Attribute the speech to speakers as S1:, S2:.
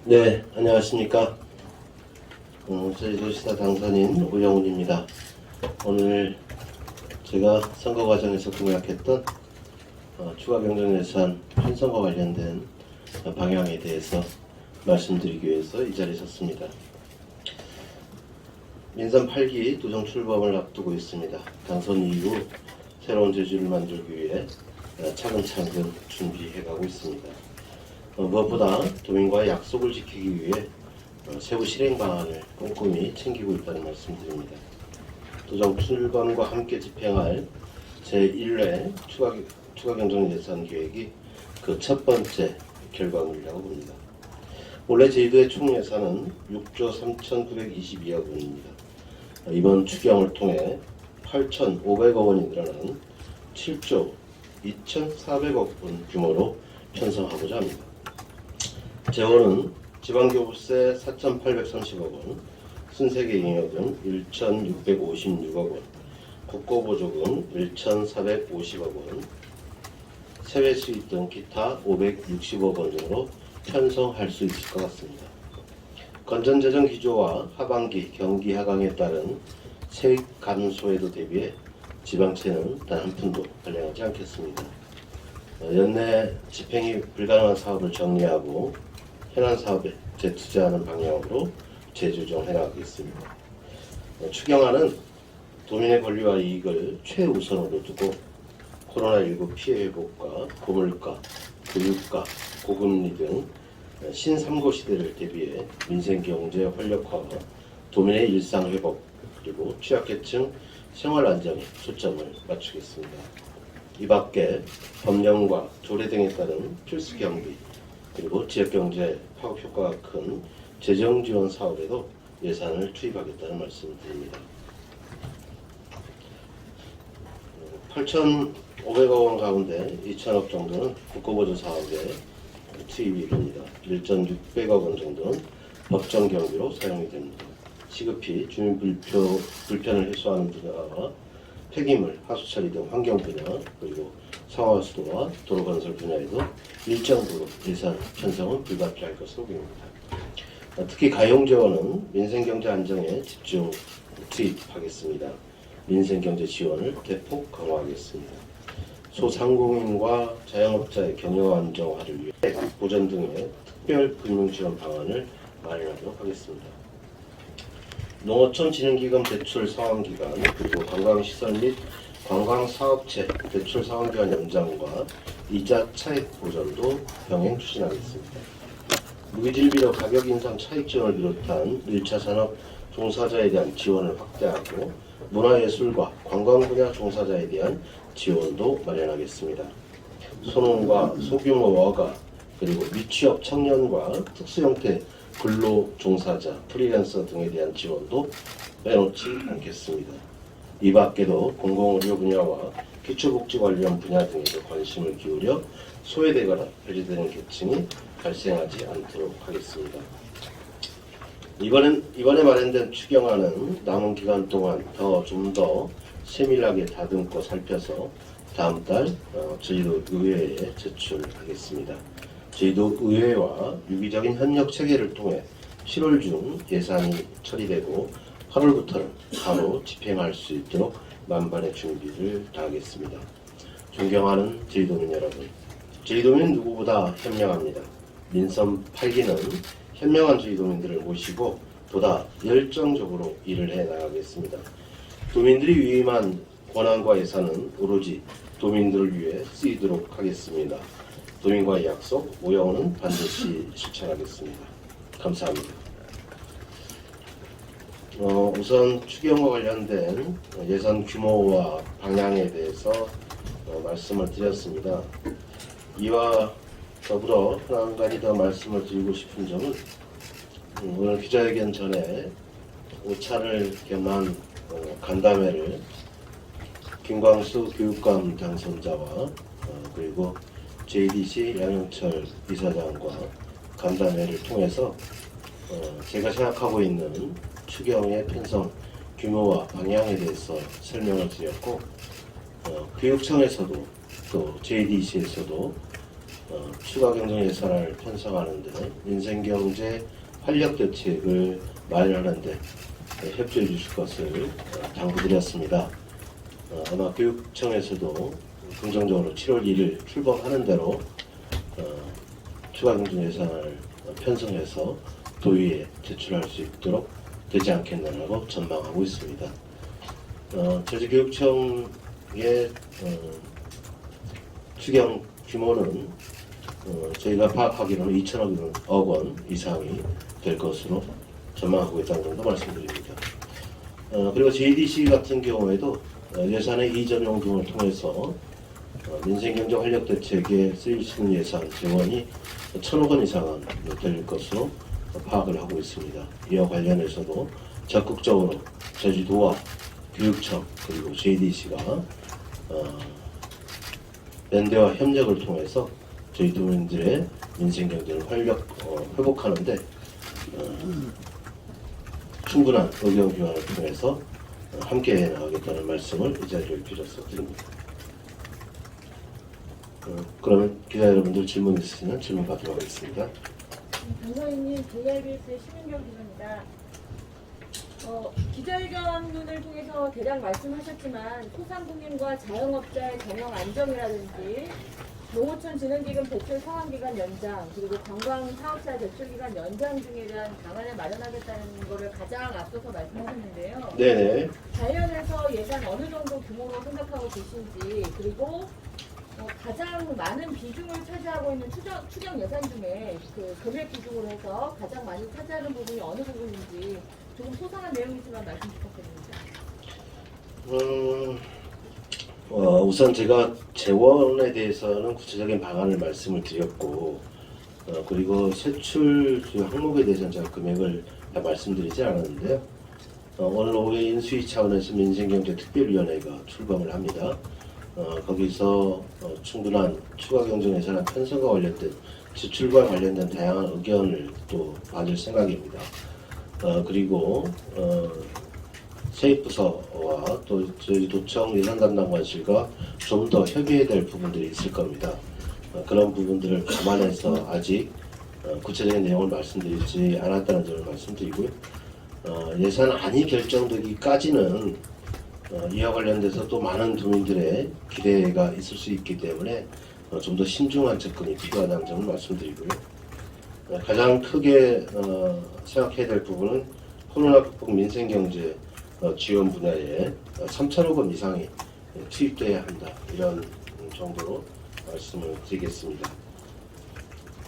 S1: 네, 안녕하십니까. 제주도시다 당선인 오영훈입니다. 오늘 제가 선거 과정에서 공약했던 추가 경정예산 편성과 관련된 방향에 대해서 말씀드리기 위해서 이 자리에 섰습니다. 민선 8기 도정 출범을 앞두고 있습니다. 당선 이후 새로운 제주를 만들기 위해 차근차근 준비해가고 있습니다. 무엇보다 도민과의 약속을 지키기 위해 세부 실행 방안을 꼼꼼히 챙기고 있다는 말씀드립니다. 도정 출범과 함께 집행할 제1회 추가 경정 예산 계획이 그 첫 번째 결과물이라고 봅니다. 올해 제주도의 총 예산은 6조 3,922억 원입니다. 이번 추경을 통해 8,500억 원이 늘어난 7조 2,400억 원 규모로 편성하고자 합니다. 재원은 지방교부세 4,830억 원, 순세계 잉여금 1,656억 원, 국고보조금 1,450억 원, 세외 수입 등 기타 560억 원 등으로 편성할 수 있을 것 같습니다. 건전재정 기조와 하반기 경기 하강에 따른 세입 감소에도 대비해 지방채는 단 한 푼도 발행하지 않겠습니다. 연내 집행이 불가능한 사업을 정리하고 현안 사업에 재투자하는 방향으로 재조정해 나가겠습니다. 추경안은 도민의 권리와 이익을 최우선으로 두고 코로나19 피해 회복과 고물가, 교육가, 고금리 등 신3고 시대를 대비해 민생경제 활력화와 도민의 일상회복 그리고 취약계층 생활 안정에 초점을 맞추겠습니다. 이 밖에 법령과 조례 등에 따른 필수 경비 그리고 지역경제 파급 효과가 큰 재정지원 사업에도 예산을 투입하겠다는 말씀드립니다. 8,500억 원 가운데 2,000억 정도는 국고보조 사업에 투입이 됩니다. 1,600억 원 정도는 법정 경비로 사용이 됩니다. 시급히 주민 불편을 해소하는 분야와 폐기물, 하수처리 등 환경 분야, 그리고 상하수도와 도로 건설 분야에도 일정 부분 예산 편성은 불가피할 것으로 보입니다. 특히 가용재원은 민생경제 안정에 집중 투입하겠습니다. 민생경제 지원을 대폭 강화하겠습니다. 소상공인과 자영업자의 경영 안정화를 위해 보전 등의 특별 금융지원 방안을 마련하도록 하겠습니다. 농어촌진흥기금 대출 상환기간 그리고 관광시설 및 관광사업체 대출 상환기간 연장과 이자 차익 보전도 병행 추진하겠습니다. 무기질비료 가격 인상 차익 지원을 비롯한 1차 산업 종사자에 대한 지원을 확대하고 문화예술과 관광 분야 종사자에 대한 지원도 마련하겠습니다. 소농과 소규모 어가 그리고 미취업 청년과 특수형태 근로종사자, 프리랜서 등에 대한 지원도 빼놓지 않겠습니다. 이 밖에도 공공의료 분야와 기초복지 관련 분야 등에도 관심을 기울여 소외되거나 배제되는 계층이 발생하지 않도록 하겠습니다. 이번에 마련된 추경안은 남은 기간 동안 좀 더 세밀하게 다듬고 살펴서 다음 달 제주도 의회에 제출하겠습니다. 제주도 의회와 유기적인 협력 체계를 통해 7월 중 예산이 처리되고 8월부터는 바로 집행할 수 있도록 만반의 준비를 다하겠습니다. 존경하는 제주도민 여러분, 제주도민은 누구보다 현명합니다. 민선 8기는 현명한 제주도민들을 모시고 보다 열정적으로 일을 해 나가겠습니다. 도민들이 위임한 권한과 예산은 오로지 도민들을 위해 쓰이도록 하겠습니다. 도민과의 약속, 오영훈은 반드시 실천하겠습니다. 감사합니다. 우선 추경과 관련된 예산 규모와 방향에 대해서 말씀을 드렸습니다. 이와 더불어 한 가지 더 말씀을 드리고 싶은 점은 오늘 기자회견 전에 오차를 겸한 간담회를 김광수 교육감 당선자와 그리고 JDC 양영철 이사장과 간담회를 통해서 제가 생각하고 있는 추경의 편성 규모와 방향에 대해서 설명을 드렸고 교육청에서도 또 JDC에서도 추가 경정 예산을 편성하는 데 민생경제 활력 대책을 마련하는 데 협조해 주실 것을 당부드렸습니다. 아마 교육청에서도 긍정적으로 7월 1일 출범하는 대로 추가 경정 예산을 편성해서 도의에 제출할 수 있도록 되지 않겠나라고 전망하고 있습니다. 제주교육청의 추경 규모는 저희가 파악하기로는 2천억 원 이상이 될 것으로 전망하고 있다는 점도 말씀드립니다. 그리고 JDC 같은 경우에도 예산의 이전용 등을 통해서 민생경제 활력 대책에 쓰일 수 있는 예산 재원이 1,000억 원 이상은 될 것으로 파악을 하고 있습니다. 이와 관련해서도 적극적으로 제주도와 교육청 그리고 JDC가 연대와 협력을 통해서 저희 도민들의 민생경제를 회복하는데 충분한 의견 교환을 통해서 함께 해나가겠다는 말씀을 이 자리를 빌어서 드립니다. 그러면 기자 여러분들 질문 있으시면 질문 받도록 하겠습니다.
S2: 변호인님, JRBS의 심은경 기자입니다. 기자회견을 통해서 대략 말씀하셨지만 소상공인과 자영업자의 경영 안정이라든지 농어촌 진흥기금 대출 상환기간 연장 그리고 관광사업자 대출기간 연장 등에 대한 방안을 마련하겠다는 것을 가장 앞서서 말씀하셨는데요.
S1: 네네.
S2: 관련해서 예산 어느 정도 규모로 생각하고 계신지 그리고 가장 많은 비중을 차지하고 있는 추경 예산 중에 그 금액 비중으로 해서 가장 많이 차지하는 부분이 어느 부분인지 조금 소상한 내용이지만 말씀 부탁드립니다.
S1: 우선 제가 재원에 대해서는 구체적인 방안을 말씀을 드렸고 그리고 세출 항목에 대해서는 제가 금액을 다 말씀드리지 않았는데요. 오늘 오후에 인수위 차원에서 민생경제특별위원회가 출범을 합니다. 거기서 충분한 추가 경정 예산안 편성과 관련된 지출과 관련된 다양한 의견을 또 받을 생각입니다. 그리고 세입부서와 또 저희 도청 예산 담당관실과 좀 더 협의해야 될 부분들이 있을 겁니다. 그런 부분들을 감안해서 아직 구체적인 내용을 말씀드리지 않았다는 점을 말씀드리고요. 예산안이 결정되기까지는 이와 관련돼서 또 많은 도민들의 기대가 있을 수 있기 때문에 좀 더 신중한 접근이 필요하다는 점을 말씀드리고요. 가장 크게 생각해야 될 부분은 코로나 극복 민생경제 지원 분야에 3천억 원 이상이 투입돼야 한다. 이런 정도로 말씀을 드리겠습니다.